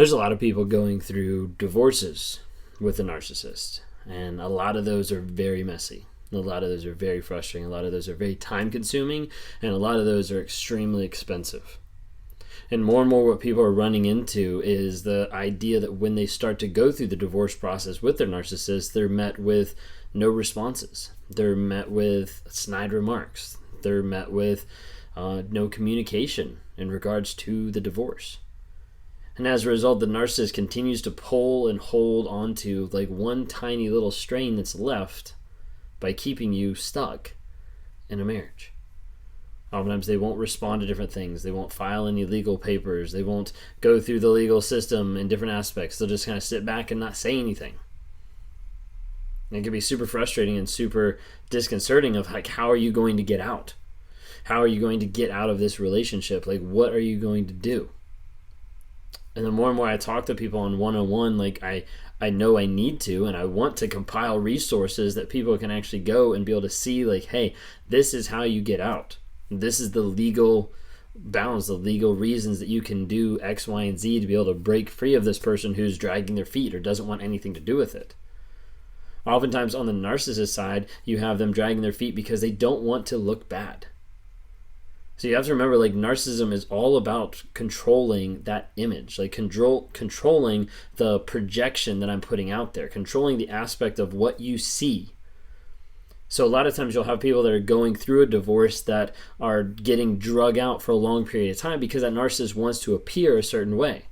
There's a lot of people going through divorces with a narcissist, and a lot of those are very messy. A lot of those are very frustrating. A lot of those are very time consuming, and a lot of those are extremely expensive. And more what people are running into is the idea that when they start to go through the divorce process with their narcissist, they're met with no responses. They're met with snide remarks. They're met with no communication in regards to the divorce. And as a result, the narcissist continues to pull and hold onto like one tiny little strain that's left by keeping you stuck in a marriage. Oftentimes they won't respond to different things. They won't file any legal papers. They won't go through the legal system in different aspects. They'll just kind of sit back and not say anything. And it can be super frustrating and super disconcerting of like, how are you going to get out? How are you going to get out of this relationship? Like, what are you going to do? And the more and more I talk to people on one-on-one, like I know I need to, and I want to compile resources that people can actually go and be able to see like, hey, this is how you get out. This is the legal bounds, the legal reasons that you can do X, Y, and Z to be able to break free of this person who's dragging their feet or doesn't want anything to do with it. Oftentimes on the narcissist side, you have them dragging their feet because they don't want to look bad. So you have to remember, like, narcissism is all about controlling that image, like controlling the projection that I'm putting out there, controlling the aspect of what you see. So a lot of times you'll have people that are going through a divorce that are getting drug out for a long period of time because that narcissist wants to appear a certain way.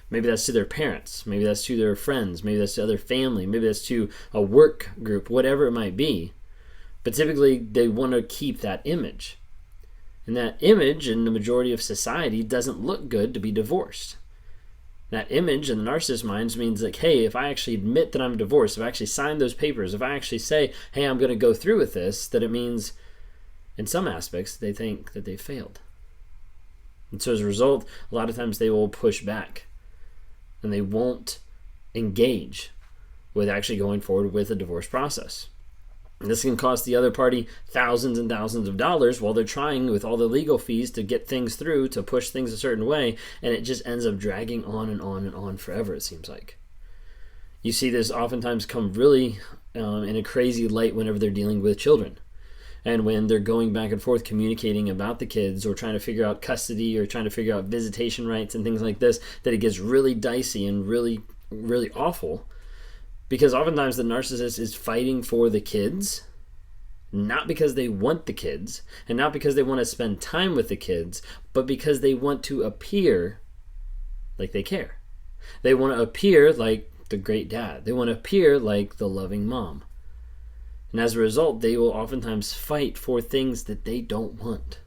Maybe that's to their parents, maybe that's to their friends, maybe that's to other family, maybe that's to a work group, whatever it might be. But typically they want to keep that image. And that image in the majority of society doesn't look good to be divorced. That image in the narcissist minds means like, hey, if I actually admit that I'm divorced, if I actually sign those papers, if I actually say, hey, I'm going to go through with this, that it means in some aspects they think that they failed. And so as a result, a lot of times they will push back and they won't engage with actually going forward with the divorce process. And this can cost the other party thousands and thousands of dollars while they're trying with all the legal fees to get things through, to push things a certain way, and it just ends up dragging on and on and on forever, it seems like. You see this oftentimes come really in a crazy light whenever they're dealing with children. And when they're going back and forth communicating about the kids or trying to figure out custody or trying to figure out visitation rights and things like this, that it gets really dicey and really, really awful. Because oftentimes the narcissist is fighting for the kids, not because they want the kids, and not because they want to spend time with the kids, but because they want to appear like they care. They want to appear like the great dad. They want to appear like the loving mom. And as a result, they will oftentimes fight for things that they don't want.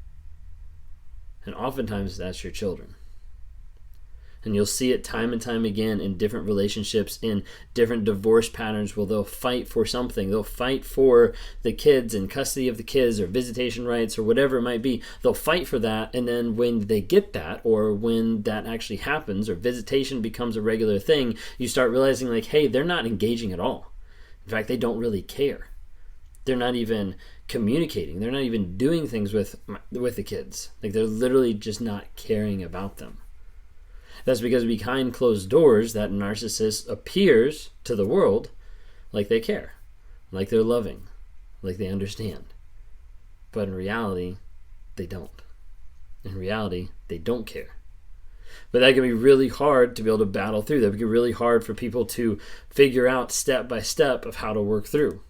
And oftentimes that's your children. And you'll see it time and time again in different relationships, in different divorce patterns where they'll fight for something. They'll fight for the kids and custody of the kids or visitation rights or whatever it might be. They'll fight for that, and then when they get that, or when that actually happens or visitation becomes a regular thing, you start realizing like, hey, they're not engaging at all. In fact, they don't really care. They're not even communicating. They're not even doing things with the kids. Like, they're literally just not caring about them. That's because behind closed doors, that narcissist appears to the world like they care, like they're loving, like they understand. But in reality, they don't. In reality, they don't care. But that can be really hard to be able to battle through. That can be really hard for people to figure out step by step of how to work through.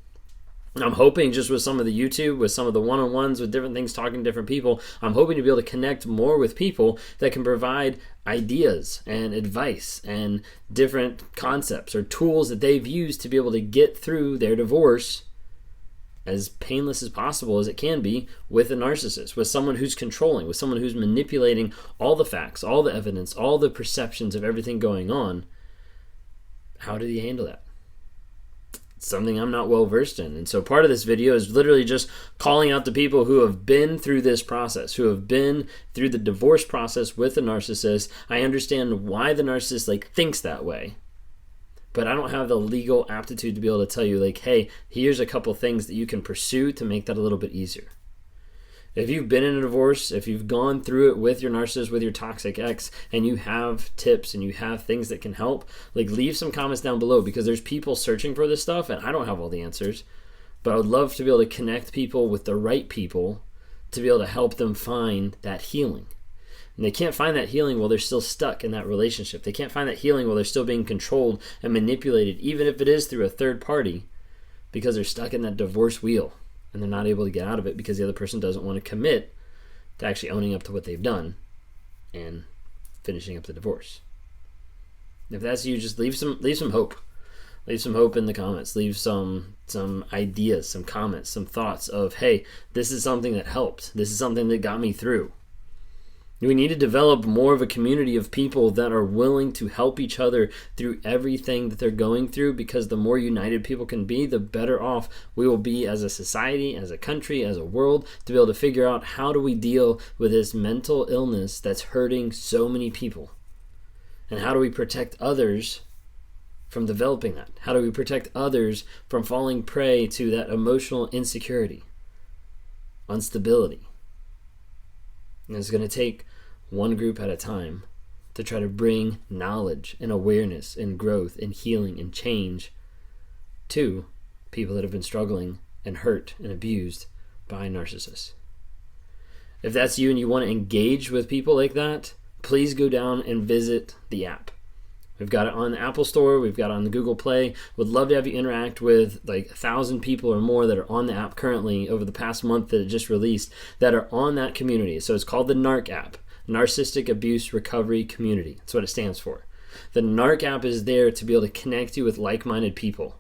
I'm hoping just with some of the YouTube, with some of the one-on-ones, with different things, talking to different people, I'm hoping to be able to connect more with people that can provide ideas and advice and different concepts or tools that they've used to be able to get through their divorce as painless as possible as it can be with a narcissist, with someone who's controlling, with someone who's manipulating all the facts, all the evidence, all the perceptions of everything going on. How did he handle that? Something I'm not well versed in. And so part of this video is literally just calling out to people who have been through this process, who have been through the divorce process with a narcissist. I understand why the narcissist thinks that way, but I don't have the legal aptitude to be able to tell you hey, here's a couple things that you can pursue to make that a little bit easier. If you've been in a divorce, if you've gone through it with your narcissist, with your toxic ex, and you have tips and you have things that can help, like leave some comments down below, because there's people searching for this stuff and I don't have all the answers, but I would love to be able to connect people with the right people to be able to help them find that healing. And they can't find that healing while they're still stuck in that relationship. They can't find that healing while they're still being controlled and manipulated, even if it is through a third party, because they're stuck in that divorce wheel. And they're not able to get out of it because the other person doesn't want to commit to actually owning up to what they've done and finishing up the divorce. If that's you, just leave some hope. Leave some hope in the comments. Leave some ideas, some comments, some thoughts of, hey, this is something that helped. This is something that got me through. We need to develop more of a community of people that are willing to help each other through everything that they're going through, because the more united people can be, the better off we will be as a society, as a country, as a world, to be able to figure out how do we deal with this mental illness that's hurting so many people. And how do we protect others from developing that? How do we protect others from falling prey to that emotional insecurity, instability? And it's going to take one group at a time to try to bring knowledge and awareness and growth and healing and change to people that have been struggling and hurt and abused by narcissists. If that's you and you want to engage with people like that, please go down and visit the app. We've got it on the Apple Store. We've got it on the Google Play. Would love to have you interact with like 1,000 people or more that are on the app currently over the past month that it just released that are on that community. So it's called the Narc App, Narcissistic Abuse Recovery Community. That's what it stands for. The Narc App is there to be able to connect you with like-minded people.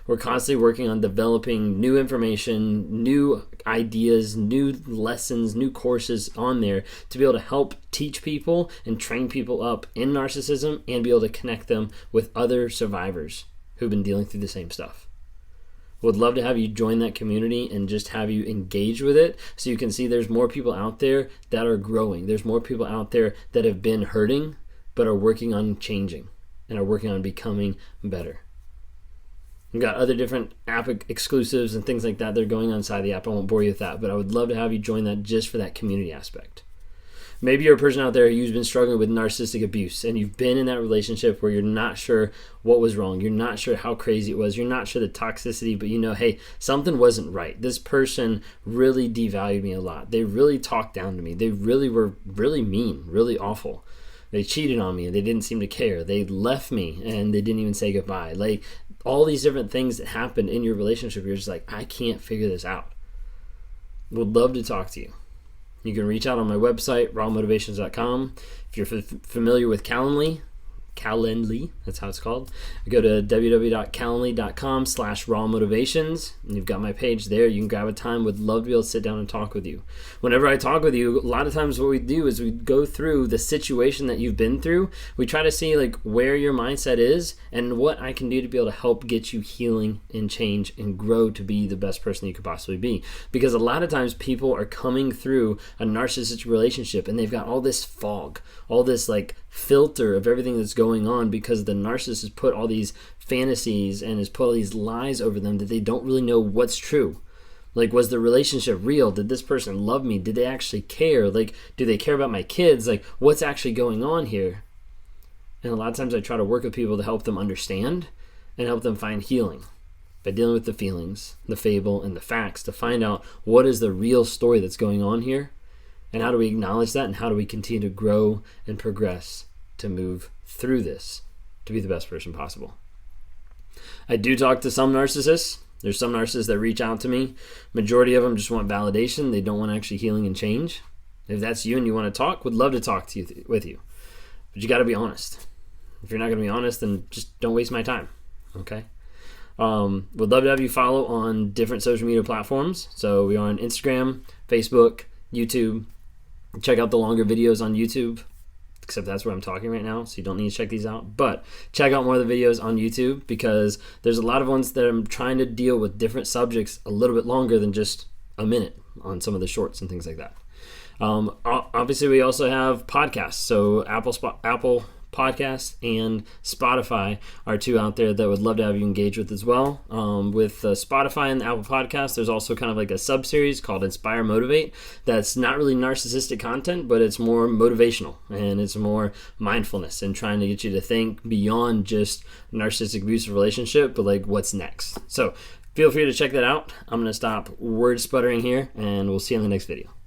We're constantly working on developing new information, new ideas, new lessons, new courses on there to be able to help teach people and train people up in narcissism and be able to connect them with other survivors who've been dealing through the same stuff. Would love to have you join that community and just have you engage with it so you can see there's more people out there that are growing. There's more people out there that have been hurting but are working on changing and are working on becoming better. We've got other different app exclusives and things like that that are going on inside the app. I won't bore you with that, but I would love to have you join that just for that community aspect. Maybe you're a person out there who's been struggling with narcissistic abuse and you've been in that relationship where you're not sure what was wrong. You're not sure how crazy it was. You're not sure the toxicity, but you know, hey, something wasn't right. This person really devalued me a lot. They really talked down to me. They really were really mean, really awful. They cheated on me and they didn't seem to care. They left me and they didn't even say goodbye. Like, all these different things that happened in your relationship, you're just like, I can't figure this out. Would love to talk to you. You can reach out on my website, rawmotivations.com. If you're familiar with Calendly, that's how it's called. Go to www.calendly.com/rawmotivations, and you've got my page there. You can grab a time. Would love to be able to sit down and talk with you. Whenever I talk with you, a lot of times what we do is we go through the situation that you've been through. We try to see like where your mindset is and what I can do to be able to help get you healing and change and grow to be the best person you could possibly be. Because a lot of times people are coming through a narcissistic relationship and they've got all this fog, all this like filter of everything that's going on because the narcissist has put all these fantasies and has put all these lies over them that they don't really know what's true. Like, was the relationship real? Did this person love me? Did they actually care? Like, do they care about my kids? Like, what's actually going on here? And a lot of times I try to work with people to help them understand and help them find healing by dealing with the feelings, the fable, and the facts to find out what is the real story that's going on here. And how do we acknowledge that, and how do we continue to grow and progress to move through this to be the best person possible? I do talk to some narcissists. There's some narcissists that reach out to me. Majority of them just want validation. They don't want actually healing and change. If that's you and you want to talk, would love to talk to you with you. But you got to be honest. If you're not going to be honest, then just don't waste my time. Okay? Would love to have you follow on different social media platforms. So we are on Instagram, Facebook, YouTube. Check out the longer videos on YouTube, except that's where I'm talking right now, so you don't need to check these out. But check out more of the videos on YouTube because there's a lot of ones that I'm trying to deal with different subjects a little bit longer than just a minute on some of the shorts and things like that. Obviously, we also have podcasts. So Apple Podcast and Spotify are two out there that would love to have you engage with as well. With Spotify and the Apple Podcast, there's also kind of like a sub-series called Inspire Motivate that's not really narcissistic content, but it's more motivational and it's more mindfulness and trying to get you to think beyond just narcissistic abusive relationship, but like what's next. So feel free to check that out. I'm going to stop word sputtering here, and we'll see you in the next video.